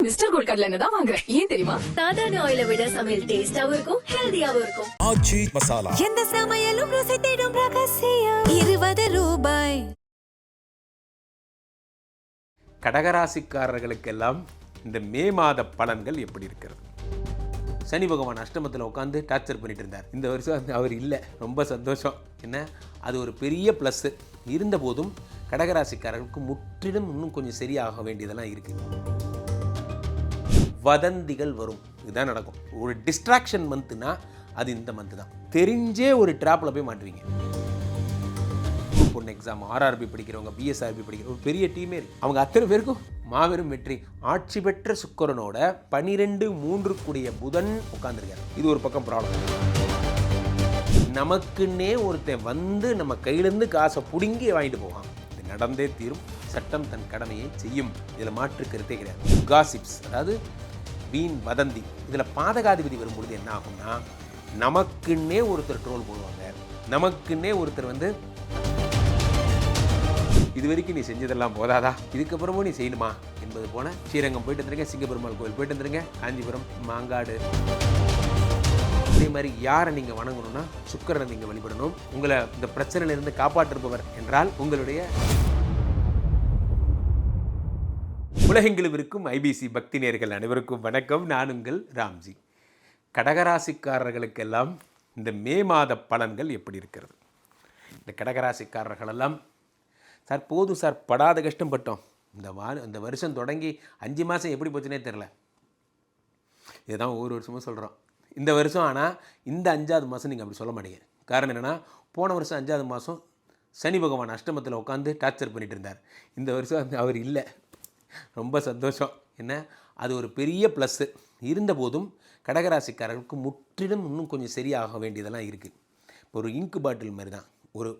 Mister gold கடலை எண்ணெய் தான் வாங்குறேன். ஏன் தெரியுமா? சாதாரண ஆயிலை விட சமையல் டேஸ்டாவும் இருக்கும், ஹெல்தியாவும் இருக்கும். ஆச்சி மசாலா. எந்த சமையலும் ருசி தேடும் ரகசியம். 20 ரூபாய். கடகராசிக்காரர்களுக்கெல்லாம் இந்த மே மாத பலன்கள் எப்படி இருக்கிறது? சனி பகவான் அஷ்டமத்தில் உட்காந்து டார்ச்சர் பண்ணிட்டு இருந்தார். இந்த வருஷம் அவர் இல்லை, ரொம்ப சந்தோஷம். என்ன, அது ஒரு பெரிய ப்ளஸ்ஸு. இருந்தபோதும் கடகராசிக்காரர்களுக்கு முற்றிலும் இன்னும் கொஞ்சம் சரியாக வேண்டியதெல்லாம் இருக்குது. வதந்திகள் வரும், இதுதான் நடக்கும். ஒரு டிஸ்ட்ராக்ஷன் மந்த்துனா அது இந்த மந்த்து தான். தெரிஞ்சே ஒரு ட்ராப்பில் போய் மாட்டுவீங்க. பொண்ணு எக்ஸாம், ஆர்ஆர்பி படிக்கிறவங்க, பிஎஸ்ஆர்பி படிக்கிற ஒரு பெரிய டீமே இருக்குது. அவங்க அத்தனை பேருக்கும் மாபெரும் வெற்றி. ஆட்சி பெற்ற சுக்கிரனோட 12/3 கூடிய புதன் உட்கார்ந்துருக்காரு. இது ஒரு பக்கம் ப்ராப்ளம். நமக்குன்னே ஒருத்தன் வந்து நம்ம கையிலேருந்து காசை பிடுங்கி வாங்கிட்டு போவான். இது நடந்தே தீரும். சட்டம் தன் கடமையை செய்யும். இதில் மாற்று கருத்தே கிடையாது. காசிப்ஸ், அதாவது வீண் வதந்தி. இதில் பாதகாதிபதி வரும்பொழுது என்ன ஆகும்னா, நமக்குன்னே ஒருத்தர் ட்ரோல் போடுவாங்க. நமக்குன்னே ஒருத்தர் வந்து, இது வரைக்கும் நீ செஞ்சதெல்லாம் போதாதா, இதுக்கப்புறமும் நீ செய்யணுமா என்பது போல. ஸ்ரீரங்கம் போயிட்டு வந்துருங்க, சிங்கப்பெருமாள் கோவில் போயிட்டு வந்துருங்க, காஞ்சிபுரம், மாங்காடு. அதே மாதிரி யாரை நீங்கள் வணங்கணும்னா சுக்கிரனை நீங்கள் வழிபடணும். உங்களை இந்த பிரச்சனையிலிருந்து காப்பாற்றுபவர் என்றால் உங்களுடைய உலகெங்கிலும் இருக்கும் ஐபிசி பக்தி நேயர்கள் அனைவருக்கும் வணக்கம். நான் உங்கள் ராம்ஜி. கடகராசிக்காரர்களுக்கெல்லாம் இந்த மே மாத பலன்கள் எப்படி இருக்கிறது? இந்த கடகராசிக்காரர்களெல்லாம், சார் போதும் சார், படாத கஷ்டம் பட்டோம். இந்த வருஷம் தொடங்கி 5 மாதம் எப்படி போச்சுனே தெரில. இதுதான் ஒவ்வொரு வருஷமும் சொல்கிறோம். இந்த வருஷம் ஆனால் இந்த 5ஆவது மாதம் நீங்கள் அப்படி சொல்ல மாட்டீங்க. காரணம் என்னென்னா, போன வருஷம் 5ஆவது மாதம் சனி பகவான் அஷ்டமத்தில் உட்காந்து டார்ச்சர் பண்ணிட்டு இருந்தார். இந்த வருஷம் அவர் இல்லை, ரொம்ப சந்தோஷம். என்ன, அது ஒரு பெரிய ப்ளஸ்ஸு. இருந்தபோதும் கடகராசிக்காரர்களுக்கு முற்றிலும் இன்னும் கொஞ்சம் சரியாக வேண்டியதெல்லாம் இருக்குது. இப்போ ஒரு இங்கு பாட்டில் மாதிரி தான்.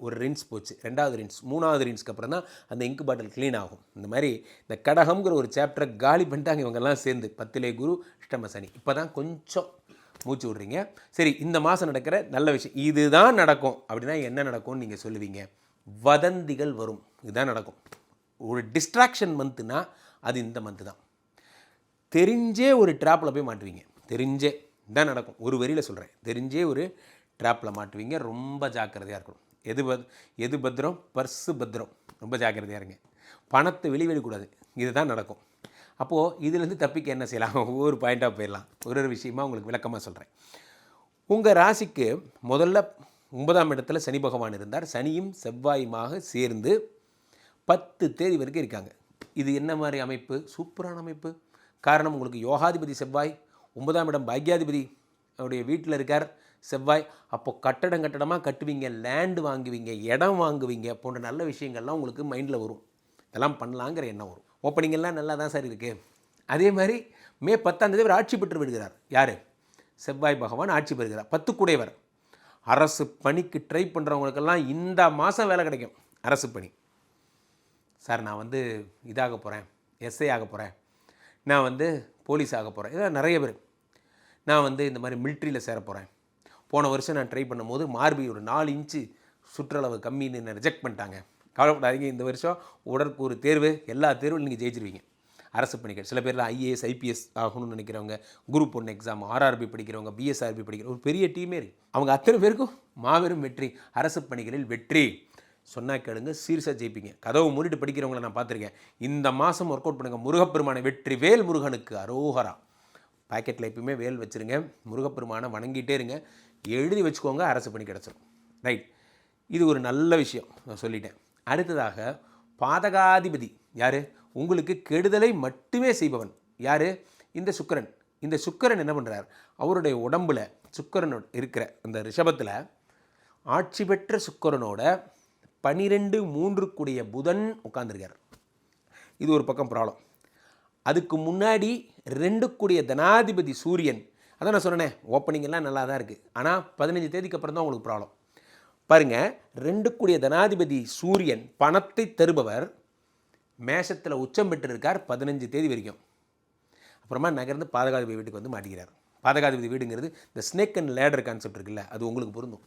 ஒரு ரின்ஸ் போச்சு, 2வது ரின்ஸ், 3வது ரின்ஸ்க்கு அப்புறம் தான் அந்த இங்கு பாட்டில் க்ளீன் ஆகும். இந்த மாதிரி இந்த கடகம்ங்கிற ஒரு சாப்டரை காலி பண்ணிட்டாங்க இவங்கெல்லாம் சேர்ந்து. 10லே குரு, அஷ்டம சனி. இப்போ தான் கொஞ்சம் மூச்சு விட்றீங்க. சரி, இந்த மாதம் நடக்கிற நல்ல விஷயம் இதுதான் நடக்கும் அப்படின்னா என்ன நடக்கும்னு நீங்கள் சொல்லுவீங்க? வதந்திகள் வரும், இதுதான் நடக்கும். ஒரு டிஸ்ட்ராக்ஷன் மந்த்துனா அது இந்த மந்த்து தான். தெரிஞ்சே ஒரு ட்ராப்பில் போய் மாட்டுவீங்க. தெரிஞ்சே தான் நடக்கும். ஒரு வரியில் சொல்கிறேன், தெரிஞ்சே ஒரு ட்ராப்பில் மாட்டுவீங்க. ரொம்ப ஜாக்கிரதையாக இருக்கணும். எது பத்திரம்? பர்ஸு பத்திரம். ரொம்ப ஜாக்கிரதையாக இருங்க. பணத்தை வெளிவிடக்கூடாது. இதுதான் நடக்கும். அப்போது இதிலேருந்து தப்பிக்க என்ன செய்யலாம்? ஒவ்வொரு பாயிண்ட்டாக போயிடலாம். ஒரு விஷயமாக உங்களுக்கு விளக்கமாக சொல்கிறேன். உங்கள் ராசிக்கு முதல்ல 9ஆம் இடத்துல சனி பகவான் இருந்தார். சனியும் செவ்வாயுமாக சேர்ந்து 10 தேதி வரைக்கும் இருக்காங்க. இது என்ன மாதிரி அமைப்பு? சூப்பரான அமைப்பு. காரணம், உங்களுக்கு யோகாதிபதி செவ்வாய், 9ஆம் இடம் பாக்யாதிபதி அவருடைய வீட்டில் இருக்கார் செவ்வாய். அப்போ கட்டடமாக கட்டுவீங்க, லேண்டு வாங்குவீங்க, இடம் வாங்குவீங்க போன்ற நல்ல விஷயங்கள்லாம் உங்களுக்கு மைண்டில் வரும். இதெல்லாம் பண்ணலாங்கிற எண்ணம் வரும். ஓப்பனிங்கெல்லாம் நல்லா தான் சார் இருக்குது. அதே மாதிரி மே 10ஆம் தேதி ஆட்சி பெற்று விடுகிறார். யார்? செவ்வாய் பகவான் ஆட்சி பெறுகிறார். 10 கூடையவர். அரசு பணிக்கு ட்ரை பண்ணுறவங்களுக்கெல்லாம் இந்த மாதம் வேலை கிடைக்கும். அரசு பணி. சார், நான் வந்து இதாக போகிறேன், எஸ்ஐ ஆக போகிறேன், நான் வந்து போலீஸ் ஆக போகிறேன். இதெல்லாம் நிறைய பேர். நான் வந்து இந்த மாதிரி மிலிட்ரியில் சேர போகிறேன். போன வருஷம் நான் ட்ரை பண்ணும்போது மார்பி ஒரு 4 இன்ச்சு சுற்றளவு கம்மின்னு என்னை ரிஜெக்ட் பண்ணிட்டாங்க. கவலைப்படாதீங்க, இந்த வருஷம் உடற்கூறு தேர்வு, எல்லா தேர்வும் நீங்கள் ஜெயிச்சிருவீங்க. அரசு பணிகள். சில பேர்லாம் ஐஏஎஸ் ஐபிஎஸ் ஆகணும்னு நினைக்கிறவங்க, குரூப் 1 எக்ஸாம், ஆர்ஆர்பி படிக்கிறவங்க, பிஎஸ்ஆர்பி படிக்கிற ஒரு பெரிய டீமே இருக்குது. அவங்க அத்தனை பேருக்கும் மாபெரும் வெற்றி. அரசு பணிகளில் வெற்றி. சொன்னால் கேளுங்க, சீரியஸாக ஜெயிப்பீங்க. கதவு மூடிட்டு படிக்கிறவங்களை நான் பார்த்துருக்கேன். இந்த மாதம் ஒர்க் அவுட் பண்ணுங்கள். முருகப்பெருமானை வெற்றி வேல் முருகனுக்கு அரோகரா. பாக்கெட்டில் எப்பயுமே வேல் வச்சுருங்க. முருகப்பெருமானை வணங்கிட்டே இருங்க. எழுதி வச்சுக்கோங்க, அரசு பணி கிடச்சிடும். ரைட், இது ஒரு நல்ல விஷயம் நான் சொல்லிட்டேன். அடுத்ததாக பாதகாதிபதி யார்? உங்களுக்கு கெடுதலை மட்டுமே செய்பவன் யார்? இந்த சுக்கிரன். இந்த சுக்கிரன் என்ன பண்ணுறார்? அவருடைய உடம்பில் சுக்கிரனோட இருக்கிற அந்த ரிஷபத்தில் ஆட்சி பெற்ற சுக்கிரனோட 12/3 கூடிய புதன் உட்கார்ந்துருக்கார். இது ஒரு பக்கம் ப்ராப்ளம். அதுக்கு முன்னாடி 2 கூடிய தனாதிபதி சூரியன். அதான் நான் சொன்னேன், ஓப்பனிங் எல்லாம் நல்லா தான் இருக்குது. ஆனால் 15 தேதிக்கு அப்புறம் தான் உங்களுக்கு ப்ராப்ளம். பாருங்கள், 2 கூடிய தனாதிபதி சூரியன் பணத்தை தருபவர் மேஷத்தில் உச்சம் பெற்றிருக்கார் 15 தேதி வரைக்கும். அப்புறமா நகர்ந்து பாதகாதிபதி வீட்டுக்கு வந்து மாட்டிக்கிறார். பாதகாதிபதி வீடுங்கிறது இந்த ஸ்னேக் அண்ட் லேடர் கான்செப்ட் இருக்குல்ல, அது உங்களுக்கு பொருந்தும்.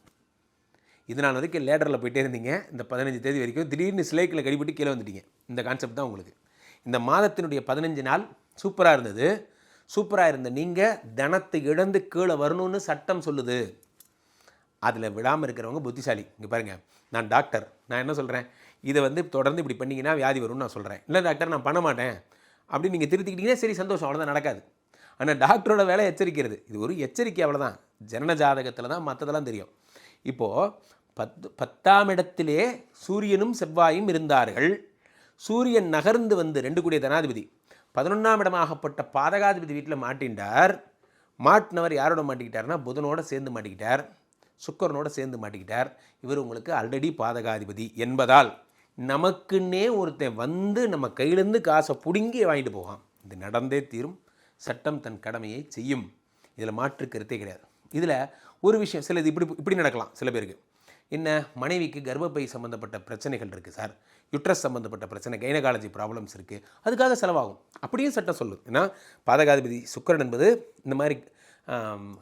இது நாள் வரைக்கும் லேடரில் போயிட்டே இருந்தீங்க. இந்த 15 தேதி வரைக்கும் திடீர்னு ஸ்லேக்கில் கடிபட்டு கீழே வந்துட்டீங்க. இந்த கான்செப்ட் தான் உங்களுக்கு. இந்த மாதத்தினுடைய 15 நாள் சூப்பராக இருந்தது. சூப்பராக இருந்த நீங்கள் தனத்தை இழந்து கீழே வரணும்னு சட்டம் சொல்லுது. அதில் விடாமல் இருக்கிறவங்க புத்திசாலி. இங்கே பாருங்கள், நான் டாக்டர், நான் என்ன சொல்கிறேன், இதை வந்து தொடர்ந்து இப்படி பண்ணிங்கன்னா வியாதி வரும்னு நான் சொல்கிறேன். இல்லை டாக்டர் நான் பண்ண மாட்டேன் அப்படின்னு நீங்கள் திருத்திக்கிட்டீங்கன்னா சரி, சந்தோஷம், அவ்வளோதான், நடக்காது. ஆனால் டாக்டரோட வேலை எச்சரிக்கிறது. இது ஒரு எச்சரிக்கை, அவ்வளோதான். ஜனன ஜாதகத்தில் தான் மற்றதெல்லாம் தெரியும். இப்போது 10ஆம் இடத்திலே சூரியனும் செவ்வாயும் இருந்தார்கள். சூரியன் நகர்ந்து வந்து 2 கூடிய தனாதிபதி 11ஆம் இடமாகப்பட்ட பாதகாதிபதி வீட்டில் மாட்டின்றார். மாட்டினவர் யாரோட மாட்டிக்கிட்டார்னா புதனோட சேர்ந்து மாட்டிக்கிட்டார், சுக்கரனோட சேர்ந்து மாட்டிக்கிட்டார். இவர் உங்களுக்கு ஆல்ரெடி பாதகாதிபதி என்பதால் நமக்குன்னே ஒருத்தன் வந்து நம்ம கையிலேருந்து காசை பிடுங்கி வாங்கிட்டு போவான். இது நடந்தே தீரும். சட்டம் தன் கடமையை செய்யும். இதில் மாற்று கருத்தே கிடையாது. இதில் ஒரு விஷயம், சிலது இப்படி நடக்கலாம். சில பேருக்கு என்ன, மனைவிக்கு கர்ப்பப்பை சம்மந்தப்பட்ட பிரச்சனைகள் இருக்குது சார், யுட்ரஸ் சம்மந்தப்பட்ட பிரச்சனை, கைனகாலஜி ப்ராப்ளம்ஸ் இருக்குது, அதுக்காக செலவாகும். அப்படியும் சட்டம் சொல்லும். ஏன்னா பாதகாதிபதி சுக்கிரன் என்பது இந்த மாதிரி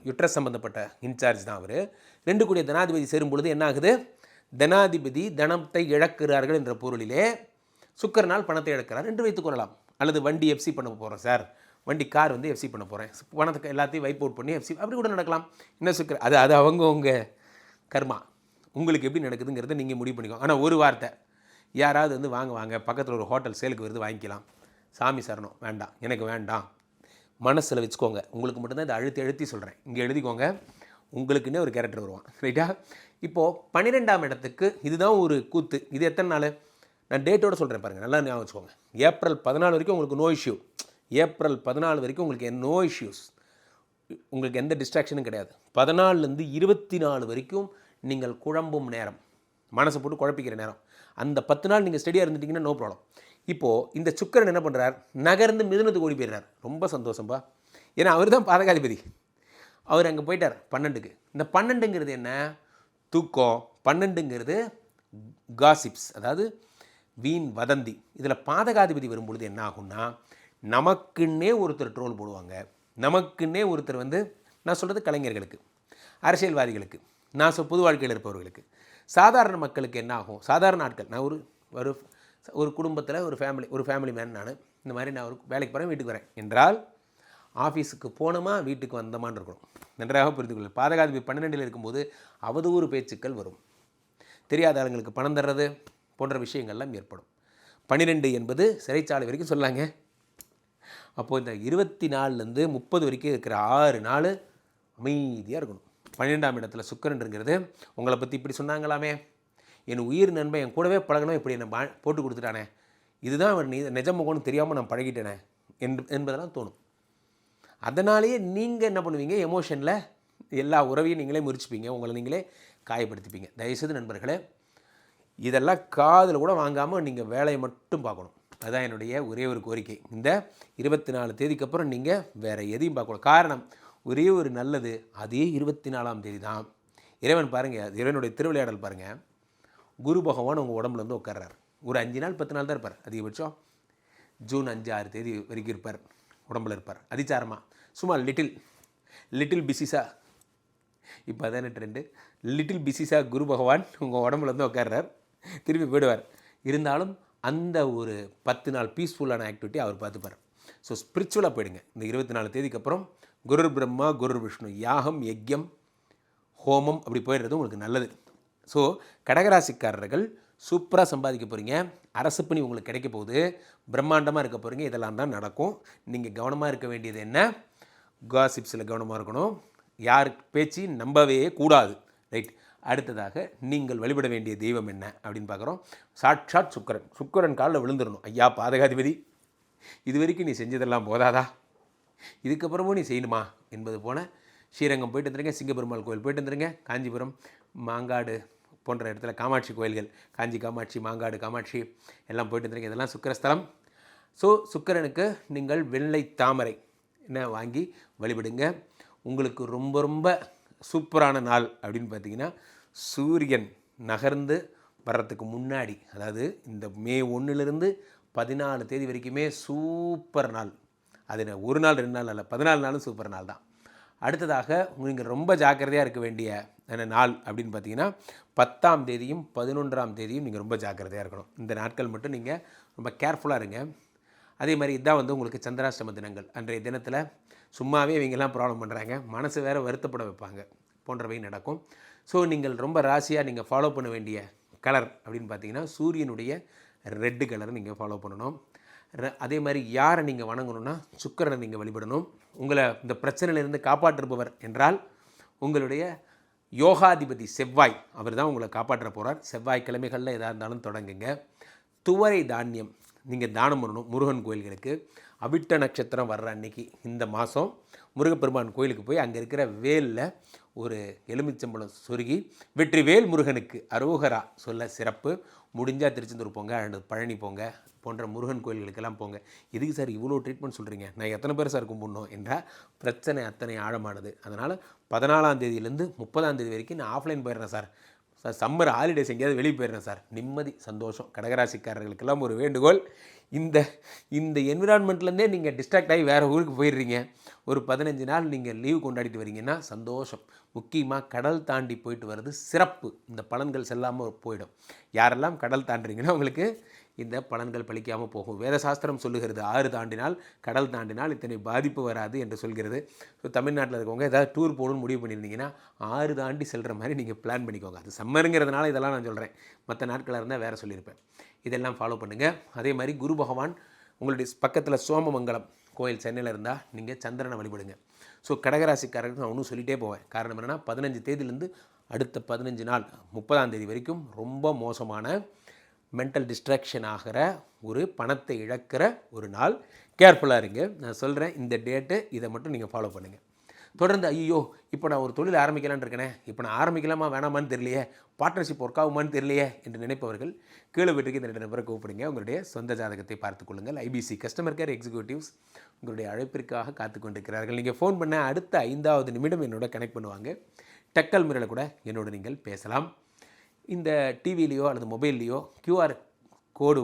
யுட்ரஸ் சம்மந்தப்பட்ட இன்சார்ஜ் தான். அவர் 2 கூடிய தனாதிபதி சேரும் பொழுது என்ன ஆகுது, தனாதிபதி தனத்தை இழக்கிறார்கள் என்ற பொருளிலே சுக்கிரனால் பணத்தை இழக்கிறார் என்று வைத்துக்கொள்ளலாம். அல்லது வண்டி எஃப்சி பண்ண போகிறோம் சார், வண்டி கார் வந்து எஃப்சி பண்ண போகிறேன், பணத்துக்கு எல்லாத்தையும் வைப் அவுட் பண்ணி எஃப்சி, அப்படி கூட நடக்கலாம். என்ன சுக்கிரன், அது அவங்கவுங்க கர்மா. உங்களுக்கு எப்படி நடக்குதுங்கிறத நீங்கள் முடிவு பண்ணிக்கோங்க. ஆனால் ஒரு வார்த்தை, யாராவது வந்து வாங்க பக்கத்தில் ஒரு ஹோட்டல் சேலுக்கு வருது, வாங்கிக்கலாம், சாமி சரணம், வேண்டாம், எனக்கு வேண்டாம், மனசில் வச்சுக்கோங்க. உங்களுக்கு மட்டும்தான் இதை அழுத்தி சொல்கிறேன். இங்கே எழுதிக்கோங்க, உங்களுக்குன்னே ஒரு கேரக்டர் வருவான், ரைட்டா? இப்போது 12ஆம் இடத்துக்கு இதுதான் ஒரு கூத்து. இது எத்தனை நாள், நான் டேட்டோடு சொல்கிறேன் பாருங்கள், நல்லா ஞாபகம் வச்சுக்கோங்க. ஏப்ரல் 14 வரைக்கும் உங்களுக்கு நோ இஷ்யூ. ஏப்ரல் 14 வரைக்கும் உங்களுக்கு நோ இஷ்யூஸ், உங்களுக்கு எந்த டிஸ்ட்ராக்ஷனும் கிடையாது. 14லேருந்து 24 வரைக்கும் நீங்கள் குழம்பும் நேரம், மனசை போட்டு குழப்பிக்கிற நேரம். அந்த 10 நாள் நீங்கள் ஸ்டடியாக இருந்துட்டிங்கன்னா நோ ப்ராப்ளம். இப்போது இந்த சுக்கிரன் என்ன பண்ணுறார், நகர்ந்து மிதுனத்துக்கு ஓடி போயிடுறார். ரொம்ப சந்தோஷம்பா, ஏன்னா அவர் தான் பாதகாதிபதி. அவர் அங்கே போயிட்டார் 12க்கு. இந்த 12ங்கிறது என்ன, தூக்கம். 12ங்கிறது காசிப்ஸ், அதாவது வீண் வதந்தி. இதில் பாதகாதிபதி வரும்பொழுது என்ன ஆகும்னா, நமக்குன்னே ஒருத்தர் ட்ரோல் போடுவாங்க, நமக்குன்னே ஒருத்தர் வந்து, நான் சொல்கிறது கலைஞர்களுக்கு, அரசியல்வாதிகளுக்கு, நான் பொது வாழ்க்கையில் இருப்பவர்களுக்கு, சாதாரண மக்களுக்கு என்ன ஆகும், சாதாரண ஆட்கள். நான் ஒரு குடும்பத்தில் ஒரு ஃபேமிலி மேன், நான் இந்த மாதிரி நான் ஒரு வேலைக்கு போகிறேன், வீட்டுக்கு வரேன் என்றால் ஆஃபீஸுக்கு போனோமா வீட்டுக்கு வந்தமான்னு இருக்கணும். நன்றாக புரிந்து கொள்ள. பாதகாதிபதி 12ல் இருக்கும்போது அவதூறு பேச்சுக்கள் வரும், தெரியாத ஆளுங்களுக்கு பணம் தர்றது போன்ற விஷயங்கள்லாம் ஏற்படும். 12 என்பது சிறைச்சாலை வரைக்கும் சொல்லாங்க. அப்போது இந்த 24லேருந்து 30 வரைக்கும் இருக்கிற 6 நாள் அமைதியாக இருக்கணும். 12ஆம் இடத்துல சுக்கிரன்ங்கிறது உங்களை பற்றி இப்படி சொன்னாங்களாமே, என் உயிர் நண்பன் என் கூடவே பழகணும், இப்படி என்னை போட்டு கொடுத்துட்டானே, இதுதான் அவன் நிஜமுகம்னு தெரியாமல் நான் பழகிட்டேனே என்பதெல்லாம் தோணும். அதனாலேயே நீங்கள் என்ன பண்ணுவீங்க, எமோஷனில் எல்லா உறவையும் நீங்களே முறிச்சுப்பீங்க, உங்களை நீங்களே காயப்படுத்திப்பீங்க. தயவுசெய்து நண்பர்களே, இதெல்லாம் காதில் கூட வாங்காமல் நீங்கள் வேலையை மட்டும் பார்க்கணும். அதுதான் என்னுடைய ஒரே ஒரு கோரிக்கை. இந்த 24 தேதிக்கு அப்புறம் நீங்கள் வேறு எதையும் பார்க்கணும். காரணம், ஒரே ஒரு நல்லது, அதே 24ஆம் தேதி தான். இறைவன் பாருங்கள், இறைவனுடைய திருவிளையாடல் பாருங்கள். குரு பகவான் உங்கள் உடம்புல வந்து உட்கார்றார். ஒரு 5 நாள் 10 நாள் தான் இருப்பார் அதிகபட்சம். ஜூன் 5, 6 தேதி வரைக்கும் இருப்பார், உடம்புல இருப்பார் அதிச்சாரமாக. சும்மா லிட்டில் பிசிஸா, இப்போ அதான ட்ரெண்டு, லிட்டில் பிசிஸா குரு பகவான் உங்கள் உடம்புல வந்து உட்கார்றார், திரும்பி போயிடுவார். இருந்தாலும் அந்த ஒரு 10 நாள் பீஸ்ஃபுல்லான ஆக்டிவிட்டி அவர் பார்த்துப்பார். ஸோ ஸ்பிரிச்சுவலாக போயிடுங்க. இந்த 24 தேதிக்கு அப்புறம் குரு பிரம்மா குரு விஷ்ணு, யாகம் யஜ்யம் ஹோமம் அப்படி போயிடுறது உங்களுக்கு நல்லது. ஸோ கடகராசிக்காரர்கள் சூப்பராக சம்பாதிக்க போகிறீங்க. அரசு பணி உங்களுக்கு கிடைக்க போகுது, பிரம்மாண்டமாக இருக்க போகிறீங்க. இதெல்லாம் தான் நடக்கும். நீங்கள் கவனமாக இருக்க வேண்டியது என்ன, காசிப்ஸில் கவனமாக இருக்கணும், யார் பேச்சு நம்பவே கூடாது, ரைட். அடுத்ததாக நீங்கள் வழிபட வேண்டிய தெய்வம் என்ன அப்படின்னு பார்க்குறோம். சாட்சாத் சுக்கிரன் காலில் விழுந்துடணும். ஐயா பாதகாதிபதி, இது வரைக்கும் நீ செஞ்சதெல்லாம் போதாதா, இதுக்கப்புறமும் நீ செய்யணுமா என்பது போல் ஸ்ரீரங்கம் போயிட்டு வந்துருங்க, சிங்கப்பெருமாள் கோயில் போயிட்டு வந்துருங்க, காஞ்சிபுரம் மாங்காடு போன்ற இடத்துல காமாட்சி கோயில்கள், காஞ்சி காமாட்சி, மாங்காடு காமாட்சி எல்லாம் போயிட்டு வந்துருங்க. இதெல்லாம் சுக்கிரஸ்தலம். ஸோ சுக்கிரனுக்கு நீங்கள் வெள்ளை தாமரை என்ன வாங்கி வழிபடுங்க. உங்களுக்கு ரொம்ப ரொம்ப சூப்பரான நாள் அப்படின்னு பார்த்தீங்கன்னா, சூரியன் நகர்ந்து வர்றதுக்கு முன்னாடி, அதாவது இந்த மே 1லிருந்து 14 தேதி வரைக்குமே சூப்பர் நாள். அது ஒரு நாள் 2 நாள் அல்ல, 14 நாளும் சூப்பர் நாள் தான். அடுத்ததாக நீங்கள் ரொம்ப ஜாக்கிரதையாக இருக்க வேண்டிய நாள் அப்படின்னு பார்த்தீங்கன்னா, 10ஆம் தேதியும் 11ஆம் தேதியும் நீங்கள் ரொம்ப ஜாக்கிரதையாக இருக்கணும். இந்த நாட்கள் மட்டும் நீங்கள் ரொம்ப கேர்ஃபுல்லாக இருங்க. அதே மாதிரி இதுதான் வந்து உங்களுக்கு சந்திராஷ்டம தினங்கள். அன்றைய தினத்தில் சும்மாவே இவங்கெல்லாம் ப்ராப்ளம் பண்ணுறாங்க, மனசு வேறு வருத்தப்பட வைப்பாங்க போன்றவை நடக்கும். ஸோ நீங்கள் ரொம்ப ராசியாக நீங்கள் ஃபாலோ பண்ண வேண்டிய கலர் அப்படின்னு பார்த்தீங்கன்னா சூரியனுடைய ரெட்டு கலர் நீங்கள் ஃபாலோ பண்ணணும். அதே மாதிரி யாரை நீங்கள் வணங்கணும்னா சுக்கிரனை நீங்கள் வழிபடணும். உங்களை இந்த பிரச்சனையிலிருந்து காப்பாற்றுபவர் என்றால் உங்களுடைய யோகாதிபதி செவ்வாய், அவர் தான் உங்களை காப்பாற்ற போகிறார். செவ்வாய்க்கிழமைகளில் எதாக இருந்தாலும் தொடங்குங்க. துவரை தானியம் நீங்கள் தானம் பண்ணணும் முருகன் கோயில்களுக்கு. அவிட்ட நட்சத்திரம் வர்ற அன்னைக்கு இந்த மாதம் முருகப்பெருமான் கோயிலுக்கு போய் அங்கே இருக்கிற வேலில் ஒரு எலுமிச்சம்பழம் சொருகி வெற்றி வேல் முருகனுக்கு அரோகரா சொல்ல சிறப்பு. முடிஞ்சால் திருச்செந்தூர் போங்க, அல்லது பழனி போங்க, போன்ற முருகன் கோயில்களுக்கெல்லாம் போங்க. எதுக்கு சார் இவ்வளோ ட்ரீட்மெண்ட் சொல்கிறீங்க, நான் எத்தனை பேர் சார் கும்பிடணும் என்றால் பிரச்சனை அத்தனை ஆழமானது. அதனால் 14ஆம் தேதியிலேருந்து 30ஆம் தேதி வரைக்கும் நான் ஆஃப்லைன் போயிடுறேன் சார், சம்மர் ஹாலிடேஸ் எங்கேயாவது வெளியே போயிடுறேன் சார். நிம்மதி சந்தோஷம். கடகராசிக்காரர்களுக்கெல்லாம் ஒரு வேண்டுகோள், இந்த என்விரான்மெண்ட்லேருந்தே நீங்கள் டிஸ்ட்ராக்ட் ஆகி வேறு ஊருக்கு போயிடுறீங்க. ஒரு 15 நாள் நீங்கள் லீவ் கொண்டாடிட்டு வரீங்கன்னா சந்தோஷம். முக்கியமாக கடல் தாண்டி போயிட்டு வர்றது சிறப்பு. இந்த பலன்கள் செல்லாமல் போயிடும். யாரெல்லாம் கடல் தாண்டுறீங்கன்னா உங்களுக்கு இந்த பலன்கள் பலிக்காமல் போகும். வேதசாஸ்திரம் சொல்லுகிறது 6 தாண்டினால் கடல் தாண்டினால் இத்தனை பாதிப்பு வராது என்று சொல்கிறது. ஸோ தமிழ்நாட்டில் இருக்கவங்க ஏதாவது டூர் போகணும்னு முடிவு பண்ணியிருந்தீங்கன்னா 6 தாண்டி செல்கிற மாதிரி நீங்கள் பிளான் பண்ணிக்கோங்க. அது சம்மருங்கிறதுனால இதெல்லாம் நான் சொல்கிறேன், மற்ற நாட்களாக இருந்தால் வேறு சொல்லியிருப்பேன். இதெல்லாம் ஃபாலோ பண்ணுங்கள். அதே மாதிரி குரு பகவான் உங்களுடைய பக்கத்தில் சோமமங்கலம் கோயில் சென்னையில் இருந்தால் நீங்கள் சந்திரனை வழிபடுங்க. ஸோ கடகராசிக்காரருக்கு நான் ஒன்றும் சொல்லிகிட்டே போவேன். காரணம் என்னென்னா 15 தேதியிலேருந்து அடுத்த 15 நாள் 30ஆம் தேதி வரைக்கும் ரொம்ப மோசமான மென்டல் டிஸ்ட்ராக்ஷன் ஆகிற ஒரு பணத்தை இழக்கிற ஒரு நாள். கேர்ஃபுல்லாக இருங்க. நான் சொல்கிறேன் இந்த டேட்டு, இதை மட்டும் நீங்கள் ஃபாலோ பண்ணுங்கள். தொடர்ந்து ஐயோ இப்போ நான் ஒரு தொழில் ஆரம்பிக்கலான்னு இருக்கேனே, இப்போ நான் ஆரம்பிக்கலாமா வேணாமான்னு தெரியலையே, பார்ட்னர்ஷிப் ஒர்க் ஆகுமான்னு தெரியலையே என்று நினைப்பவர்கள் கீழே வீட்டுக்கு இந்த 2 நபரை கூப்பிடுங்க. உங்களுடைய சொந்த ஜாதகத்தை பார்த்துக் கொள்ளுங்கள். ஐபிசி கஸ்டமர் கேர் எக்ஸிக்யூட்டிவ்ஸ் உங்களுடைய அழைப்பிற்காக காத்து கொண்டிருக்கிறார்கள். நீங்கள் ஃபோன் பண்ண அடுத்த 5வது நிமிடம் என்னோட கனெக்ட் பண்ணுவாங்க. டக்கல் முறையில் கூட என்னோடு நீங்கள் பேசலாம். இந்த டிவிலேயோ அல்லது மொபைல்லையோ QR கோடு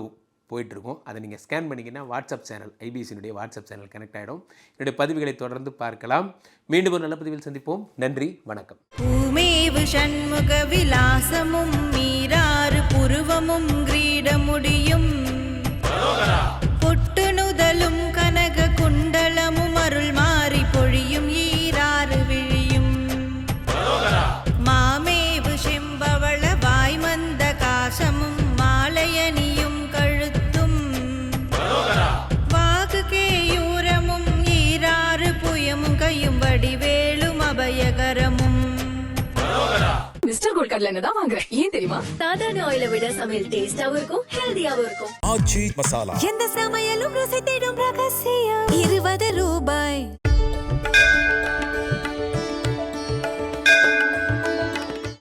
போயிட்டுருக்கும், அதை நீங்கள் ஸ்கேன் பண்ணிங்கன்னா வாட்ஸ்அப் சேனல், ஐபிசியினுடைய வாட்ஸ்அப் சேனல் கனெக்ட் ஆகிடும். என்னுடைய பதிவுகளை தொடர்ந்து பார்க்கலாம். மீண்டும் ஒரு நல்ல பதிவில் சந்திப்போம். நன்றி, வணக்கம். பூமேவு சண்முக விலாசமும் மீராறு புருவமும் கிரீடமுடியும் பொட்டு நுதலும் கனக குண்டலமும் அருள் மாறி பொழியும் ஈராறு விழியும் மாமேவு செம்பவள வாய்மந்த காசமும் மாலையணியும் கழுத்தும் வாகு கேயூரமும் ஈராறு புயமும் கையும் வடிவேலும் அபயகரமும். மிஸ்டர் கோல்ட் கடலை தான் வாங்குறேன். ஏன் தெரியுமா? சாதாரண ஆயிலை விட சமையல் டேஸ்டாவும் இருக்கும், ஹெல்தியாவும் இருக்கும். ஆச்சி மசாலா. எந்த சமையலும் ருசி தேடும் ரகசியம் 20 ரூபாய்.